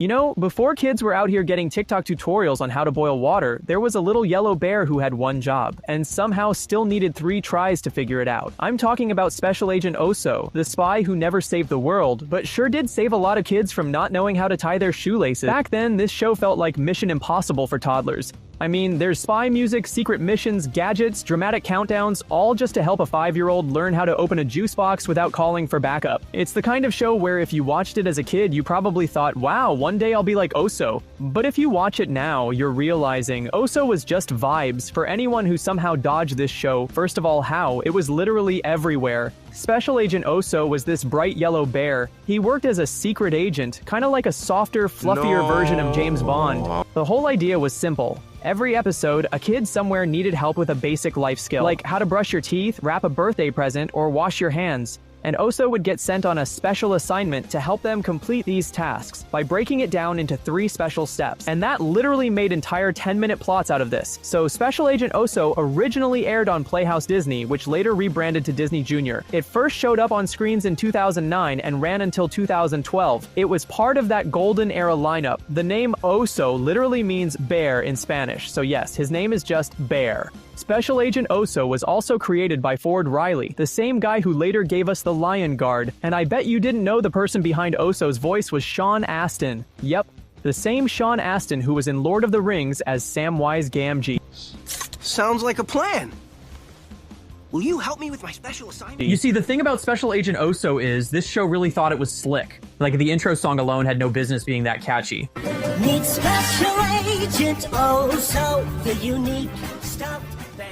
You know, before kids were out here getting TikTok tutorials on how to boil water, there was a little yellow bear who had one job, and somehow still needed 3 tries to figure it out. I'm talking about Special Agent Oso, the spy who never saved the world, but sure did save a lot of kids from not knowing how to tie their shoelaces. Back then, this show felt like Mission Impossible for toddlers. I mean, there's spy music, secret missions, gadgets, dramatic countdowns, all just to help a 5-year-old learn how to open a juice box without calling for backup. It's the kind of show where if you watched it as a kid, you probably thought, wow, one day I'll be like Oso. But if you watch it now, you're realizing Oso was just vibes. For anyone who somehow dodged this show, first of all, how? It was literally everywhere. Special Agent Oso was this bright yellow bear. He worked as a secret agent, kind of like a softer, fluffier version of James Bond. The whole idea was simple. Every episode, a kid somewhere needed help with a basic life skill, like how to brush your teeth, wrap a birthday present, or wash your hands. And Oso would get sent on a special assignment to help them complete these tasks by breaking it down into 3 special steps. And that literally made entire 10-minute plots out of this. So Special Agent Oso originally aired on Playhouse Disney, which later rebranded to Disney Junior. It first showed up on screens in 2009 and ran until 2012. It was part of that golden era lineup. The name Oso literally means bear in Spanish, so yes, his name is just Bear. Special Agent Oso was also created by Ford Riley, the same guy who later gave us the Lion Guard, and I bet you didn't know the person behind Oso's voice was Sean Astin. Yep, the same Sean Astin who was in Lord of the Rings as Samwise Gamgee. Sounds like a plan. Will you help me with my special assignment? You see, the thing about Special Agent Oso is this show really thought it was slick. Like, the intro song alone had no business being that catchy. Meet Special Agent Oso, the unique stuffed bear.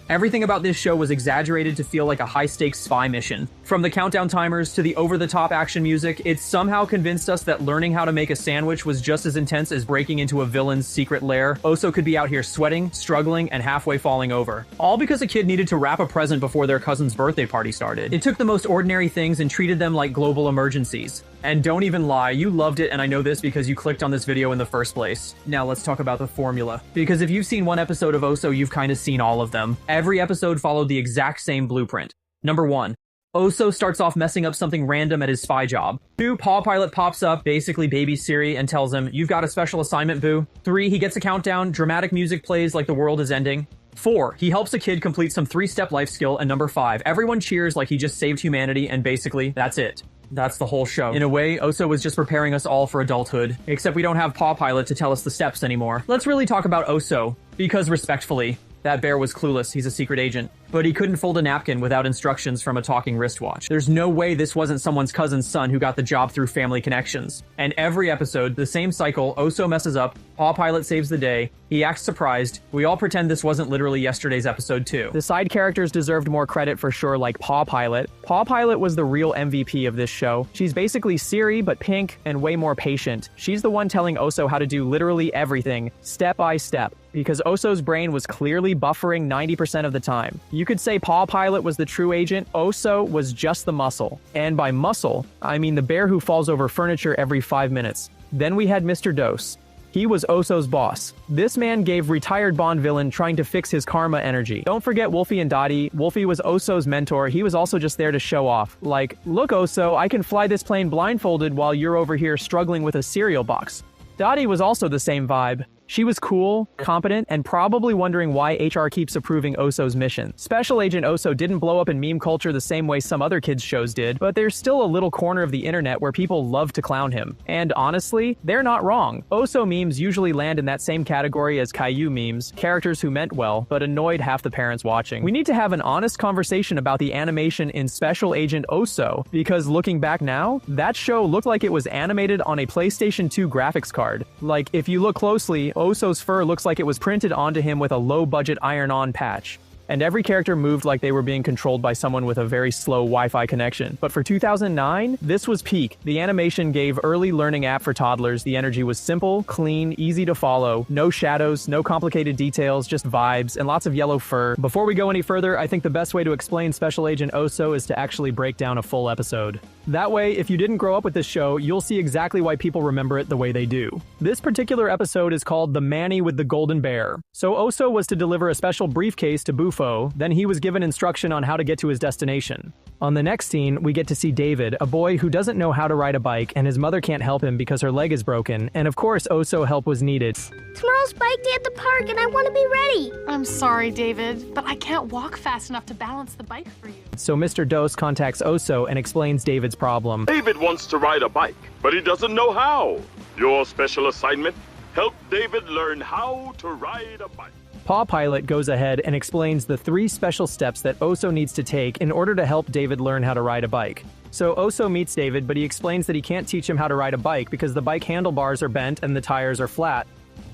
Everything about this show was exaggerated to feel like a high-stakes spy mission. From the countdown timers to the over-the-top action music, it somehow convinced us that learning how to make a sandwich was just as intense as breaking into a villain's secret lair. Oso could be out here sweating, struggling, and halfway falling over. All because a kid needed to wrap a present before their cousin's birthday party started. It took the most ordinary things and treated them like global emergencies. And don't even lie, you loved it, and I know this because you clicked on this video in the first place. Now let's talk about the formula. Because if you've seen one episode of Oso, you've kind of seen all of them. Every episode followed the exact same blueprint. Number 1. Oso starts off messing up something random at his spy job. 2. Paw Pilot pops up, basically baby Siri, and tells him, "You've got a special assignment, boo." 3. He gets a countdown, dramatic music plays like the world is ending. 4. He helps a kid complete some 3-step life skill, and number 5. Everyone cheers like he just saved humanity, and basically, that's it. That's the whole show. In a way, Oso was just preparing us all for adulthood, except we don't have Paw Pilot to tell us the steps anymore. Let's really talk about Oso, because respectfully, that bear was clueless, he's a secret agent. But he couldn't fold a napkin without instructions from a talking wristwatch. There's no way this wasn't someone's cousin's son who got the job through family connections. And every episode, the same cycle, Oso messes up, Paw Pilot saves the day, he acts surprised, we all pretend this wasn't literally yesterday's episode too. The side characters deserved more credit for sure, like Paw Pilot. Paw Pilot was the real MVP of this show. She's basically Siri, but pink and way more patient. She's the one telling Oso how to do literally everything, step by step, because Oso's brain was clearly buffering 90% of the time. You could say Paw Pilot was the true agent, Oso was just the muscle. And by muscle, I mean the bear who falls over furniture every 5 minutes. Then we had Mr. Dose. He was Oso's boss. This man gave retired Bond villain trying to fix his karma energy. Don't forget Wolfie and Dottie. Wolfie was Oso's mentor. He was also just there to show off. Like, look Oso, I can fly this plane blindfolded while you're over here struggling with a cereal box. Dottie was also the same vibe. She was cool, competent, and probably wondering why HR keeps approving Oso's mission. Special Agent Oso didn't blow up in meme culture the same way some other kids' shows did, but there's still a little corner of the internet where people love to clown him. And honestly, they're not wrong. Oso memes usually land in that same category as Caillou memes, characters who meant well, but annoyed half the parents watching. We need to have an honest conversation about the animation in Special Agent Oso, because looking back now, that show looked like it was animated on a PlayStation 2 graphics card. Like, if you look closely, Oso's fur looks like it was printed onto him with a low-budget iron-on patch. And every character moved like they were being controlled by someone with a very slow Wi-Fi connection. But for 2009, this was peak. The animation gave early learning app for toddlers. The energy was simple, clean, easy to follow. No shadows, no complicated details, just vibes, and lots of yellow fur. Before we go any further, I think the best way to explain Special Agent Oso is to actually break down a full episode. That way, if you didn't grow up with this show, you'll see exactly why people remember it the way they do. This particular episode is called The Manny with the Golden Bear. So Oso was to deliver a special briefcase to Boo Bufo, then he was given instruction on how to get to his destination. On the next scene, we get to see David, a boy who doesn't know how to ride a bike and his mother can't help him because her leg is broken, and of course Oso help was needed. Tomorrow's bike day at the park and I want to be ready. I'm sorry, David, but I can't walk fast enough to balance the bike for you. So Mr. Dos contacts Oso and explains David's problem. David wants to ride a bike, but he doesn't know how. Your special assignment? Help David learn how to ride a bike. Paw Pilot goes ahead and explains the 3 special steps that Oso needs to take in order to help David learn how to ride a bike. So Oso meets David, but he explains that he can't teach him how to ride a bike because the bike handlebars are bent and the tires are flat.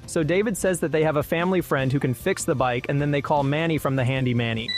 So David says that they have a family friend who can fix the bike, and then they call Manny from the Handy Manny.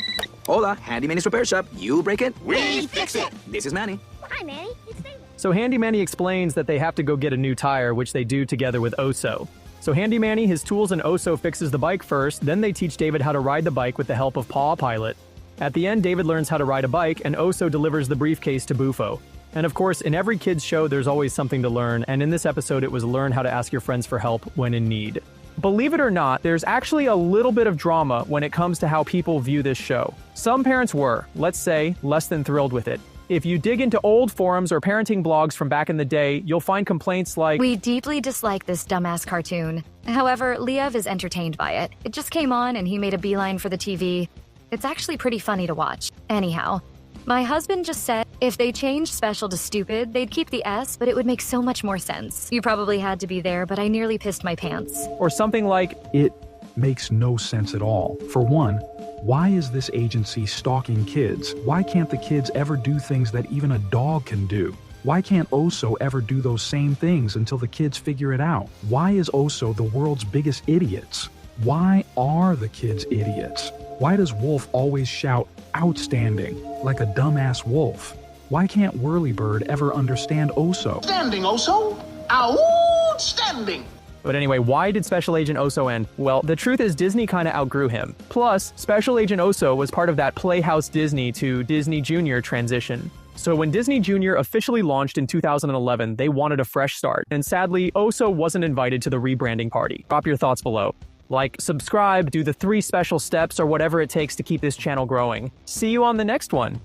Hola, Handy Manny's repair shop. You break it, We fix it. This is Manny. Hi, Manny. It's David. So Handy Manny explains that they have to go get a new tire, which they do together with Oso. So Handy Manny, his tools, and Oso fixes the bike first, then they teach David how to ride the bike with the help of Paw Pilot. At the end, David learns how to ride a bike, and Oso delivers the briefcase to Bufo. And of course, in every kid's show, there's always something to learn, and in this episode, it was learn how to ask your friends for help when in need. Believe it or not, there's actually a little bit of drama when it comes to how people view this show. Some parents were, let's say, less than thrilled with it. If you dig into old forums or parenting blogs from back in the day, you'll find complaints like, "We deeply dislike this dumbass cartoon. However, Liev is entertained by it. It just came on and he made a beeline for the TV. It's actually pretty funny to watch. Anyhow, my husband just said if they changed special to stupid, they'd keep the S, but it would make so much more sense. You probably had to be there, but I nearly pissed my pants." or something like, It makes no sense at all. For one, why is this agency stalking kids? Why can't the kids ever do things that even a dog can do? Why can't Oso ever do those same things until the kids figure it out? Why is Oso the world's biggest idiots? Why are the kids idiots? Why does Wolf always shout, "Outstanding," like a dumbass wolf? Why can't Whirlybird ever understand Oso? Standing, Oso. Outstanding. But anyway, why did Special Agent Oso end? Well, the truth is Disney kinda outgrew him. Plus, Special Agent Oso was part of that Playhouse Disney to Disney Junior transition. So when Disney Junior officially launched in 2011, they wanted a fresh start, and sadly, Oso wasn't invited to the rebranding party. Drop your thoughts below. Like, subscribe, do the 3 special steps, or whatever it takes to keep this channel growing. See you on the next one!